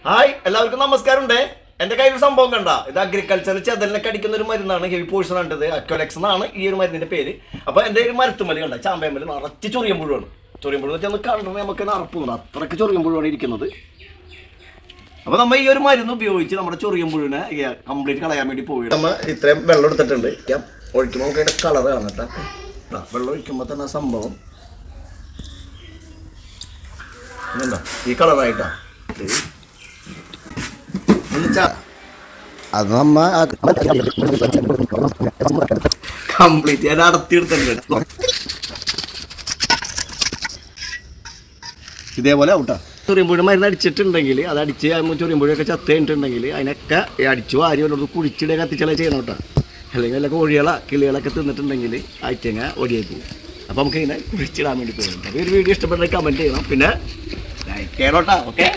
Hi എല്ലാവർക്കും നമസ്കാരമുണ്ട്. എൻ്റെ കയ്യിൽ ഒരു സംഭവം കണ്ട, ഇത് അഗ്രികൾച്ചറിൽ ചെതലിനൊക്കെ അടിക്കുന്ന ഒരു മരുന്നാണ്. ഹെവി പോഴ്സൺ ആണിത്. അക്വലെക്സ് എന്നാണ് ഈ ഒരു മരുന്നിന്റെ പേര്. അപ്പോൾ എൻ്റെ ഒരു മരത്തുമല് കണ്ട, ചാമ്പയമ്മല് നിറച്ച് ചൊറിയുമ്പോഴാണ്. ചൊറിയുമ്പോഴെന്ന് വെച്ചാൽ കണ്ടത് നമുക്ക് അറപ്പുണ്ട്, അത്രയ്ക്ക് ചൊറിയുമ്പോഴാണ് ഇരിക്കുന്നത്. അപ്പോൾ നമ്മൾ ഈ ഒരു മരുന്ന് ഉപയോഗിച്ച് നമ്മുടെ ചൊറിയുമ്പോഴിനെ കംപ്ലീറ്റ് കളയാൻ വേണ്ടി പോയി നമ്മൾ ഇത്രയും വെള്ളം എടുത്തിട്ടുണ്ട്. ഒഴിക്കുമ്പോൾ നമുക്ക് അതിൻ്റെ കളർ കാണാം കേട്ടോ. വെള്ളം ഒഴിക്കുമ്പോൾ തന്നെ സംഭവം എന്താ ഈ കളറായിട്ടാ അത് നമ്മ കംപ്ലീറ്റ് ഞാൻ അടത്തിയെടുത്തിട്ടുണ്ട്. ഇതേപോലെ ഔട്ടാ. ചൊറിയുമ്പോഴും മരുന്ന് അടിച്ചിട്ടുണ്ടെങ്കിൽ അത് അടിച്ച് ചൊറിയുമ്പോഴൊക്കെ ചത്ത കഴിഞ്ഞിട്ടുണ്ടെങ്കിൽ അതിനൊക്കെ അടിച്ചു വാരി വല്ലതും കുഴിച്ചിടുക കത്തിച്ചളെ ചെയ്യണം കേട്ടോ. അല്ലെങ്കിൽ വല്ല കോഴികളോ കിളികളൊക്കെ തിന്നിട്ടുണ്ടെങ്കിൽ ആയിട്ടങ്ങ ഒടിയായി പോകും. അപ്പോൾ നമുക്ക് ഇതിനെ കുഴിച്ചിടാൻ വേണ്ടി പോകുന്നുണ്ട്. അപ്പോൾ ഒരു വീഡിയോ ഇഷ്ടപ്പെട്ട കമൻറ്റ് ചെയ്യണം, പിന്നെ ലൈക്ക് ചെയ്യണം കേട്ടോ. ഓക്കെ.